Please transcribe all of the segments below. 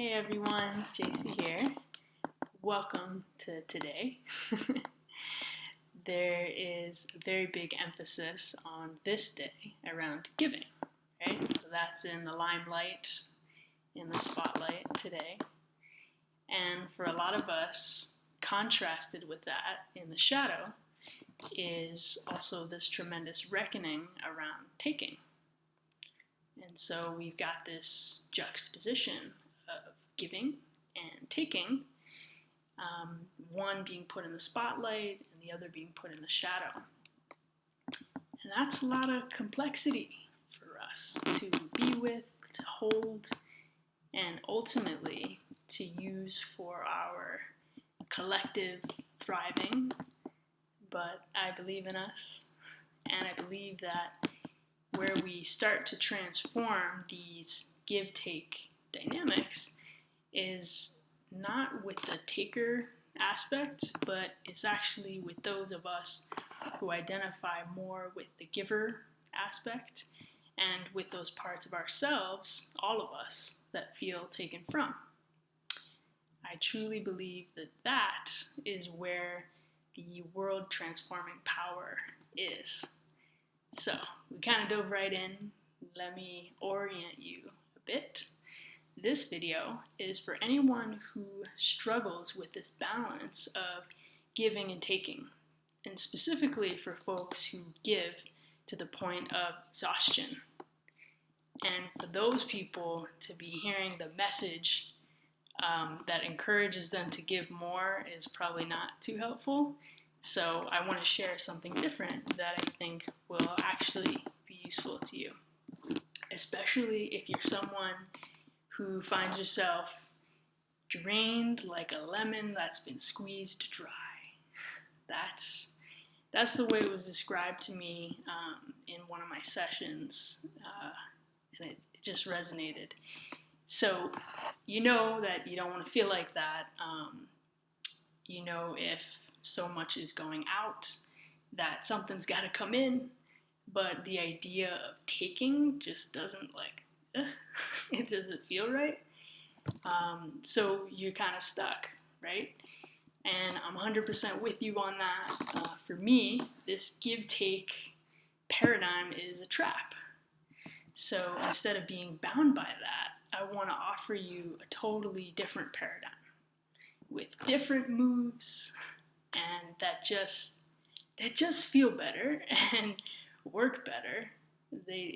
Hey everyone, JC here. Welcome to today. There is a very big emphasis on this day around giving, right? So that's in the limelight, in the spotlight today. And for a lot of us, contrasted with that in the shadow is also this tremendous reckoning around taking. And so we've got this juxtaposition of giving and taking, one being put in the spotlight and the other being put in the shadow. And that's a lot of complexity for us to be with, to hold, and ultimately to use for our collective thriving. But I believe in us, and I believe that where we start to transform these give-take dynamics is not with the taker aspect, but it's actually with those of us who identify more with the giver aspect and with those parts of ourselves, all of us, that feel taken from. I truly believe that that is where the world transforming power is. So we kind of dove right in. Let me orient you a bit. This video is for anyone who struggles with this balance of giving and taking, and specifically for folks who give to the point of exhaustion. And for those people to be hearing the message that encourages them to give more is probably not too helpful. So I want to share something different that I think will actually be useful to you, especially if you're someone who finds yourself drained like a lemon that's been squeezed dry. That's the way it was described to me in one of my sessions, and it just resonated. So you know that you don't want to feel like that. You know if so much is going out that something's got to come in, but the idea of taking just doesn't it doesn't feel right. So you're kind of stuck, right? And I'm 100% with you on that. For me, this give-take paradigm is a trap. So instead of being bound by that, I want to offer you a totally different paradigm with different moves and that just feel better and work better.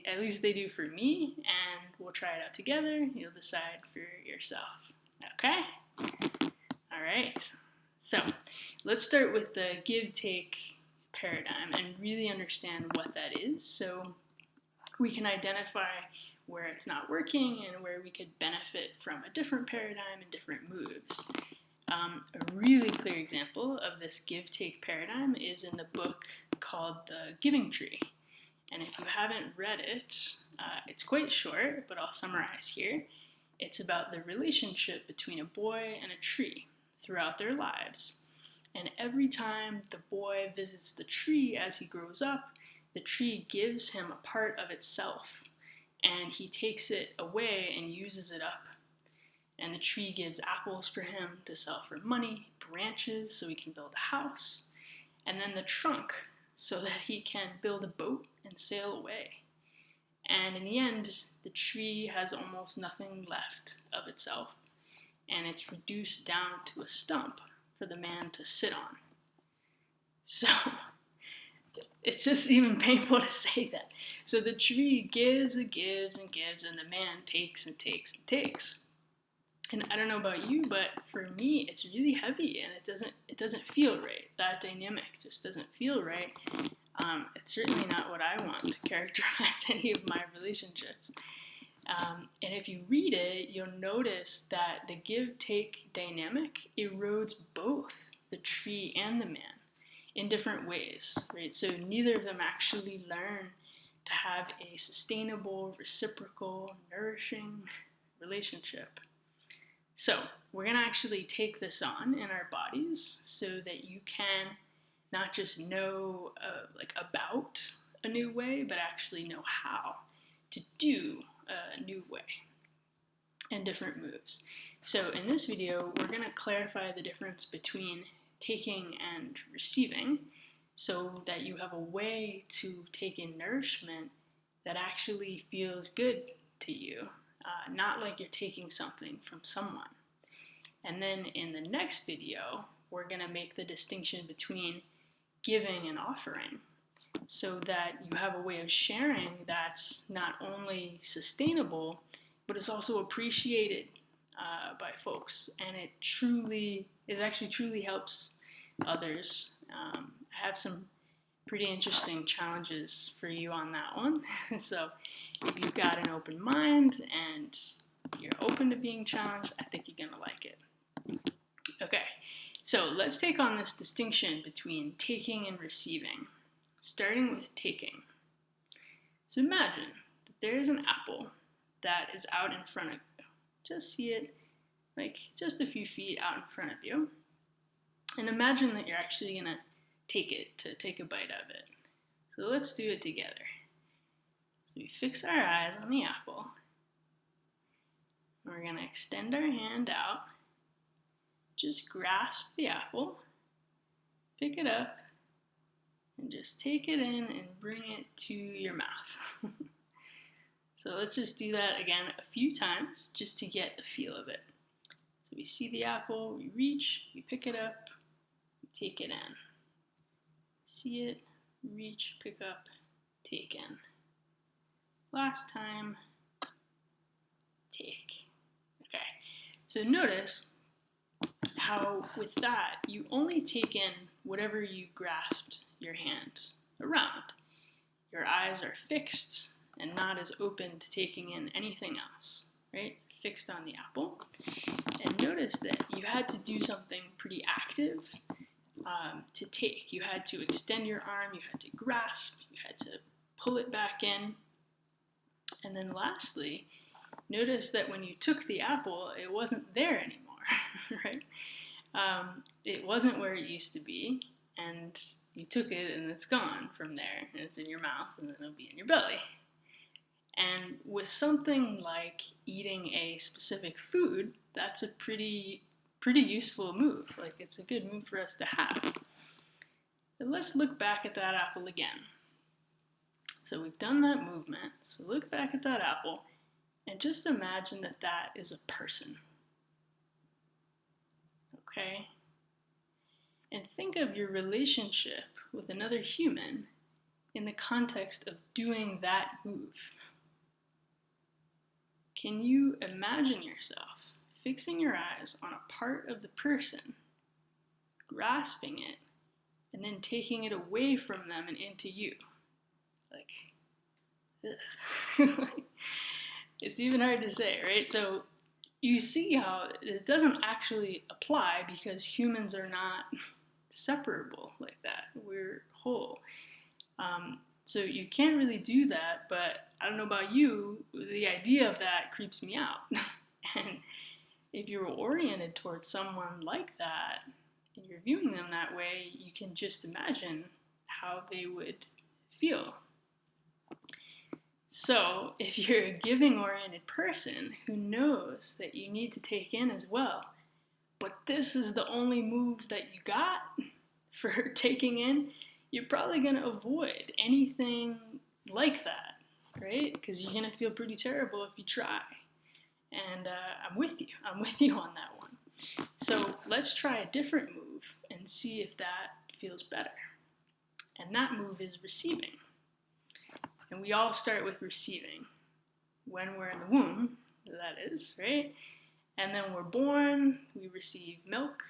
At least they do for me, and we'll try it out together. You'll decide for yourself. Okay? All right. So let's start with the give-take paradigm and really understand what that is so we can identify where it's not working and where we could benefit from a different paradigm and different moves. A really clear example of this give-take paradigm is in the book called The Giving Tree. And if you haven't read it, it's quite short, but I'll summarize here. It's about the relationship between a boy and a tree throughout their lives. And every time the boy visits the tree as he grows up, the tree gives him a part of itself, and he takes it away and uses it up. And the tree gives apples for him to sell for money, branches so he can build a house, and then the trunk so that he can build a boat and sail away. And in the end, the tree has almost nothing left of itself, and it's reduced down to a stump for the man to sit on. So it's just even painful to say that. So the tree gives and gives and gives, and the man takes and takes and takes. And I don't know about you, but for me, it's really heavy, and it doesn't feel right. That dynamic just doesn't feel right. It's certainly not what I want to characterize any of my relationships. And if you read it, you'll notice that the give-take dynamic erodes both the tree and the man in different ways, right? So neither of them actually learn to have a sustainable, reciprocal, nourishing relationship. So we're going to actually take this on in our bodies so that you can not just know about a new way, but actually know how to do a new way. and different moves. So in this video, we're going to clarify the difference between taking and receiving so that you have a way to take in nourishment that actually feels good to you, not like you're taking something from someone. And then in the next video, we're going to make the distinction between giving and offering so that you have a way of sharing that's not only sustainable, but it's also appreciated by folks, and it actually truly helps others. I have some pretty interesting challenges for you on that one. So if you've got an open mind and you're open to being challenged, I think you're gonna like it. Okay, so let's take on this distinction between taking and receiving, starting with taking. So imagine that there is an apple that is out in front of you. Just see it like just a few feet out in front of you. And imagine that you're actually gonna take a bite of it. So let's do it together. So we fix our eyes on the apple. We're gonna extend our hand out. Just grasp the apple, pick it up, and just take it in and bring it to your mouth. So let's just do that again a few times just to get the feel of it. So we see the apple, we reach, we pick it up, we take it in. See it, reach, pick up, take in. Last time, take. Okay, so notice how with that, you only take in whatever you grasped your hand around. Your eyes are fixed and not as open to taking in anything else, right? Fixed on the apple. And notice that you had to do something pretty active to take. You had to extend your arm, you had to grasp, you had to pull it back in. And then lastly, notice that when you took the apple, it wasn't there anymore, right? It wasn't where it used to be, and you took it and it's gone from there, and it's in your mouth, and then it'll be in your belly. And with something like eating a specific food, that's a pretty useful move. Like, it's a good move for us to have. But let's look back at that apple again. So we've done that movement. So look back at that apple and just imagine that that is a person. Okay? And think of your relationship with another human in the context of doing that move. Can you imagine yourself fixing your eyes on a part of the person, grasping it, and then taking it away from them and into you? Like, it's even hard to say, right? So you see how it doesn't actually apply because humans are not separable like that. We're whole. So you can't really do that, but I don't know about you, the idea of that creeps me out. And if you're oriented towards someone like that, and you're viewing them that way, you can just imagine how they would feel. So if you're a giving-oriented person who knows that you need to take in as well, but this is the only move that you got for taking in, you're probably going to avoid anything like that, right? Because you're going to feel pretty terrible if you try. And I'm with you on that one. So let's try a different move and see if that feels better. And that move is receiving. And we all start with receiving. When we're in the womb, that is, right? And then we're born, we receive milk,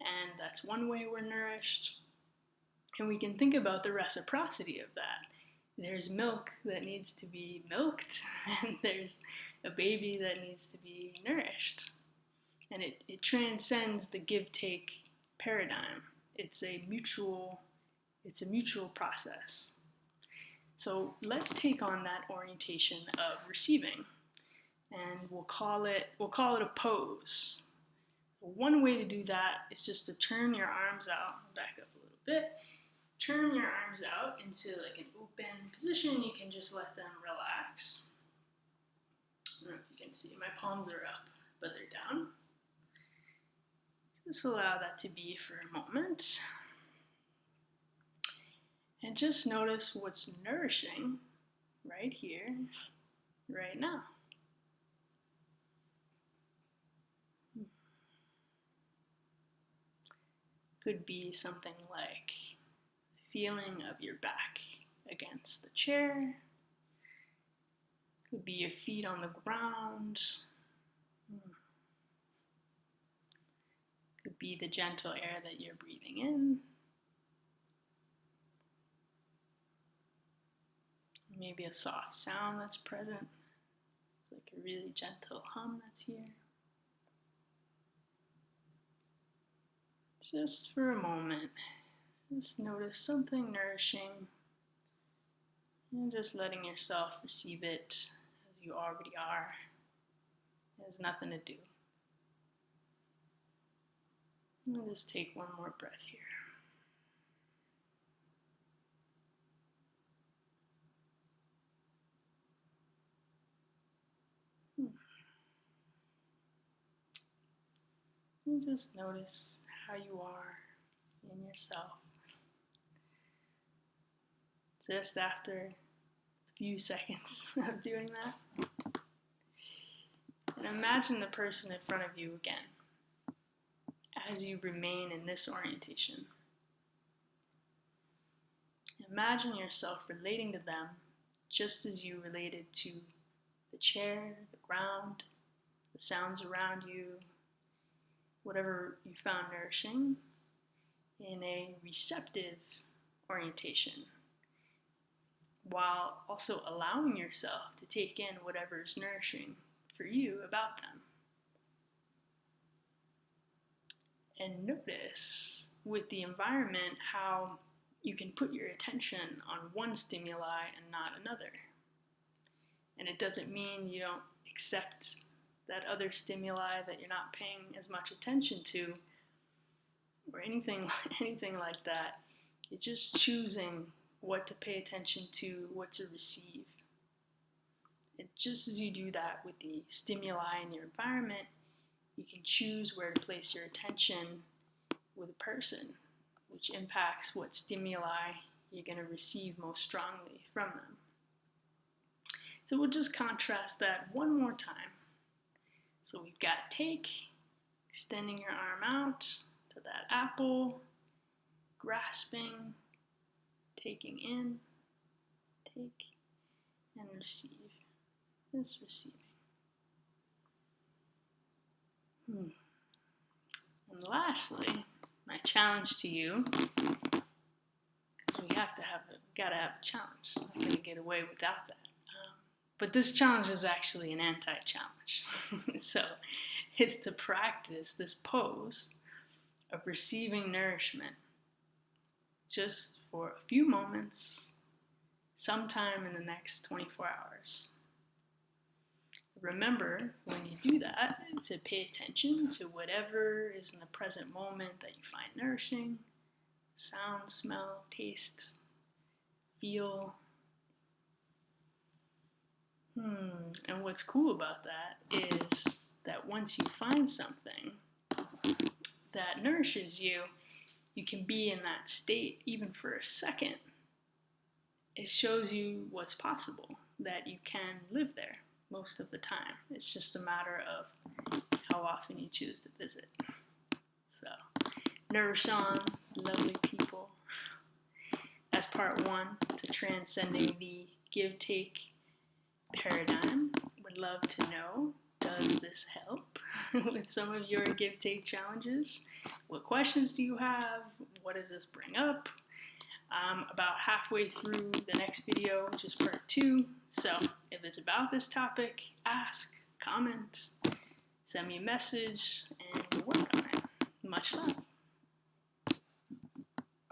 and that's one way we're nourished. And we can think about the reciprocity of that. There's milk that needs to be milked, and there's a baby that needs to be nourished. And it transcends the give-take paradigm. It's a mutual process. So let's take on that orientation of receiving, and we'll call it a pose. One way to do that is just to turn your arms out, back up a little bit, turn your arms out into like an open position. You can just let them relax. don't know if you can see, my palms are up, but they're down. Just allow that to be for a moment. And just notice what's nourishing right here, right now. Could be something like the feeling of your back against the chair. Could be your feet on the ground. Could be the gentle air that you're breathing in. Maybe a soft sound that's present. It's like a really gentle hum that's here. Just for a moment, just notice something nourishing and just letting yourself receive it as you already are. There's nothing to do. And just take one more breath here. And just notice how you are in yourself. Just after a few seconds of doing that. And imagine the person in front of you again as you remain in this orientation. Imagine yourself relating to them just as you related to the chair, the ground, the sounds around you, whatever you found nourishing, in a receptive orientation, while also allowing yourself to take in whatever is nourishing for you about them. And notice with the environment how you can put your attention on one stimuli and not another. And it doesn't mean you don't accept that other stimuli that you're not paying as much attention to or anything like that. You're just choosing what to pay attention to, what to receive. And just as you do that with the stimuli in your environment, you can choose where to place your attention with a person, which impacts what stimuli you're going to receive most strongly from them. So we'll just contrast that one more time. So we've got take, extending your arm out to that apple, grasping, taking in, take, and receive. Just receiving. And lastly, my challenge to you, because we gotta have a challenge. I'm not gonna get away without that. But this challenge is actually an anti-challenge. So it's to practice this pose of receiving nourishment just for a few moments, sometime in the next 24 hours. Remember, when you do that, to pay attention to whatever is in the present moment that you find nourishing. Sound, smell, taste, feel. And what's cool about that is that once you find something that nourishes you, you can be in that state even for a second. It shows you what's possible, that you can live there most of the time. It's just a matter of how often you choose to visit. So, nourish on, lovely people. That's part one to transcending the give-take paradigm. Would love to know, does this help with some of your give-take challenges? What questions do you have? What does this bring up? I'm about halfway through the next video, which is part 2. So if it's about this topic, ask, comment, send me a message, and we'll work on it. Much love.